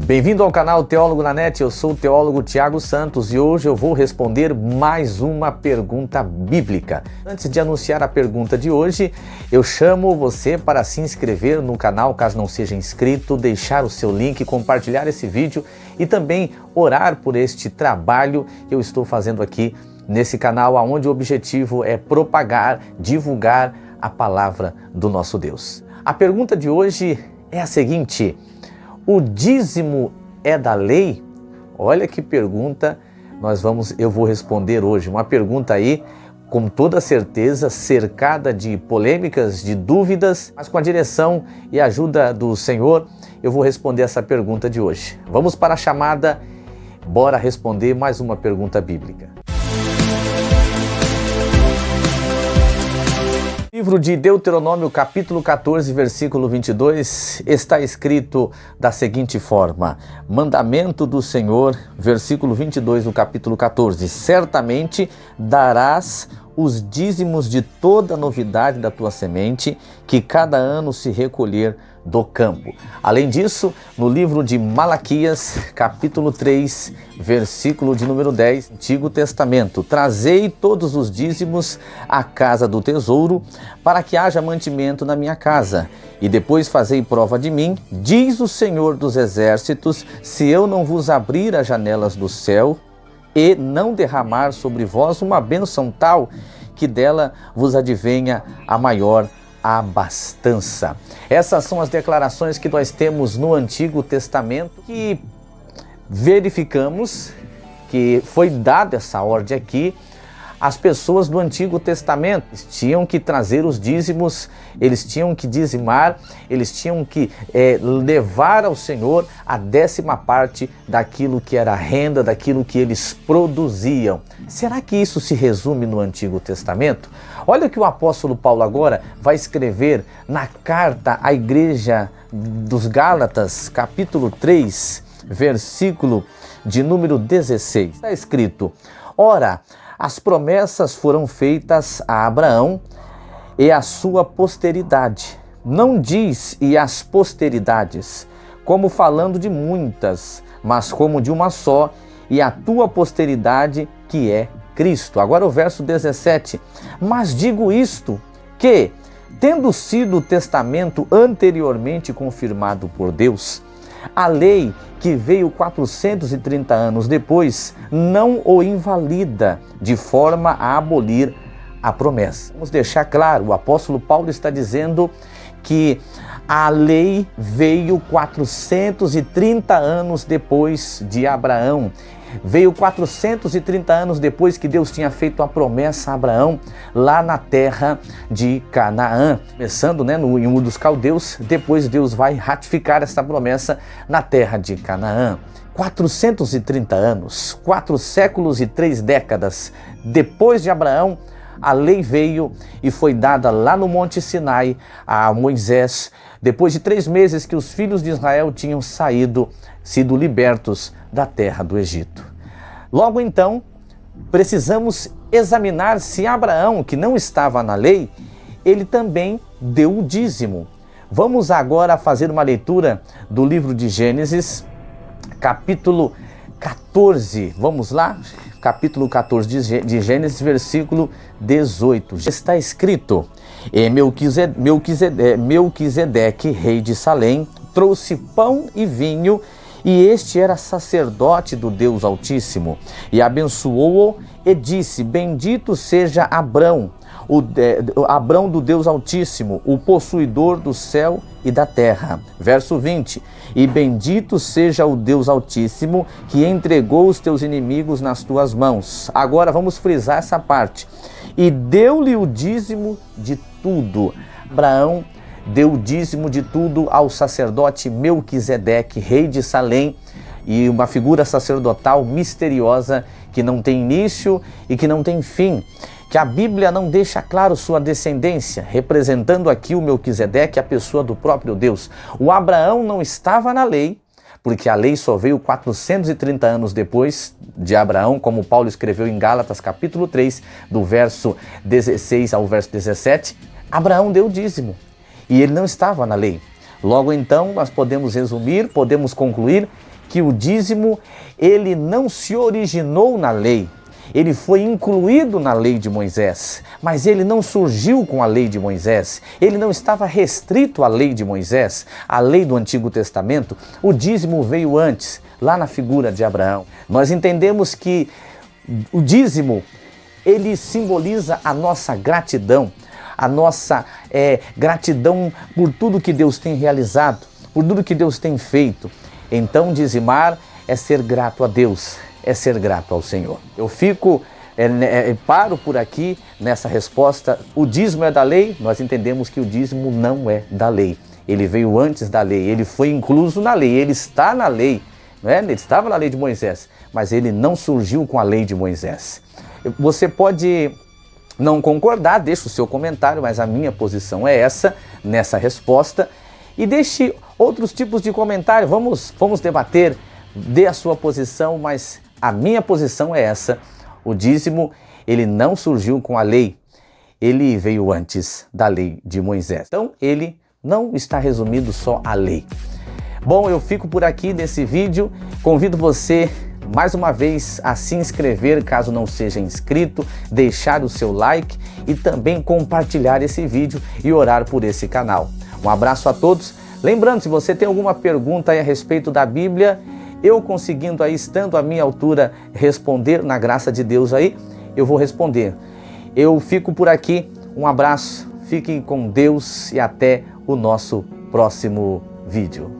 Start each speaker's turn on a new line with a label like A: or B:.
A: Bem-vindo ao canal Teólogo na Net, eu sou o teólogo Tiago Santos e hoje eu vou responder mais uma pergunta bíblica. Antes de anunciar a pergunta de hoje, eu chamo você para se inscrever no canal, caso não seja inscrito, deixar o seu link, compartilhar esse vídeo e também orar por este trabalho que eu estou fazendo aqui nesse canal, onde o objetivo é propagar, divulgar a palavra do nosso Deus. A pergunta de hoje é a seguinte: o dízimo é da lei? Olha que pergunta eu vou responder hoje. Uma pergunta aí, com toda certeza, cercada de polêmicas, de dúvidas, mas com a direção e ajuda do Senhor, eu vou responder essa pergunta de hoje. Vamos para a chamada, bora responder mais uma pergunta bíblica. No livro de Deuteronômio, capítulo 14, versículo 22, está escrito da seguinte forma: mandamento do Senhor, versículo 22 do capítulo 14, certamente darás os dízimos de toda a novidade da tua semente, que cada ano se recolher do campo. Além disso, no livro de Malaquias, capítulo 3, versículo de número 10, Antigo Testamento: trazei todos os dízimos à casa do tesouro, para que haja mantimento na minha casa, e depois fazei prova de mim, diz o Senhor dos Exércitos, se eu não vos abrir as janelas do céu e não derramar sobre vós uma bênção tal, que dela vos advenha a maior abastança. Essas são as declarações que nós temos no Antigo Testamento, que verificamos que foi dada essa ordem aqui. As pessoas do Antigo Testamento tinham que trazer os dízimos, eles tinham que dizimar, eles tinham que levar ao Senhor a 10ª daquilo que era a renda, daquilo que eles produziam. Será que isso se resume no Antigo Testamento? Olha o que o apóstolo Paulo agora vai escrever na carta à igreja dos Gálatas, capítulo 3, versículo de número 16. Está escrito: ora, as promessas foram feitas a Abraão e à sua posteridade. Não diz e as posteridades, como falando de muitas, mas como de uma só, e a tua posteridade, que é Cristo. Agora o verso 17. Mas digo isto, que, tendo sido o testamento anteriormente confirmado por Deus, a lei que veio 430 anos depois não o invalida de forma a abolir a promessa. Vamos deixar claro, o apóstolo Paulo está dizendo que a lei veio 430 anos depois de Abraão. Veio 430 anos depois que Deus tinha feito a promessa a Abraão lá na terra de Canaã. Começando em Ur dos Caldeus, depois Deus vai ratificar essa promessa na terra de Canaã. 430 anos, 4 séculos e 3 décadas depois de Abraão, a lei veio e foi dada lá no Monte Sinai a Moisés, depois de 3 meses que os filhos de Israel tinham sido libertos da terra do Egito. Logo então, precisamos examinar se Abraão, que não estava na lei, ele também deu o dízimo. Vamos agora fazer uma leitura do livro de Gênesis, capítulo 14. Vamos lá? Capítulo 14 de Gênesis, versículo 18. Está escrito: e Melquisedeque, rei de Salém, trouxe pão e vinho, e este era sacerdote do Deus Altíssimo, e abençoou-o e disse: bendito seja Abrão, Abrão do Deus Altíssimo, o possuidor do céu e da terra. Verso 20: e bendito seja o Deus Altíssimo, que entregou os teus inimigos nas tuas mãos. Agora vamos frisar essa parte. E deu-lhe o dízimo de tudo. Abraão deu o dízimo de tudo ao sacerdote Melquisedeque, rei de Salém, e uma figura sacerdotal misteriosa que não tem início e que não tem fim, que a Bíblia não deixa claro sua descendência, representando aqui o Melquisedeque, a pessoa do próprio Deus. O Abraão não estava na lei, porque a lei só veio 430 anos depois de Abraão, como Paulo escreveu em Gálatas capítulo 3, do verso 16 ao verso 17. Abraão deu o dízimo e ele não estava na lei. Logo então, nós podemos resumir, podemos concluir que o dízimo, ele não se originou na lei. Ele foi incluído na lei de Moisés, mas ele não surgiu com a lei de Moisés. Ele não estava restrito à lei de Moisés, à lei do Antigo Testamento. O dízimo veio antes, lá na figura de Abraão. Nós entendemos que o dízimo, ele simboliza a nossa gratidão, a nossa gratidão por tudo que Deus tem realizado, por tudo que Deus tem feito. Então, dizimar é ser grato a Deus, é ser grato ao Senhor. Eu paro por aqui nessa resposta. O dízimo é da lei? Nós entendemos que o dízimo não é da lei. Ele veio antes da lei, ele foi incluso na lei, ele está na lei, né? Ele estava na lei de Moisés, mas ele não surgiu com a lei de Moisés. Você pode não concordar, deixa o seu comentário, mas a minha posição é essa, nessa resposta. E deixe outros tipos de comentário, vamos debater, dê a sua posição, mas a minha posição é essa. O dízimo, ele não surgiu com a lei, ele veio antes da lei de Moisés. Então, ele não está resumido só à lei. Bom, eu fico por aqui nesse vídeo, convido você mais uma vez a se inscrever caso não seja inscrito, deixar o seu like e também compartilhar esse vídeo e orar por esse canal. Um abraço a todos. Lembrando, se você tem alguma pergunta aí a respeito da Bíblia, eu conseguindo aí, estando à minha altura, responder na graça de Deus aí, eu vou responder. Eu fico por aqui, um abraço, fiquem com Deus e até o nosso próximo vídeo.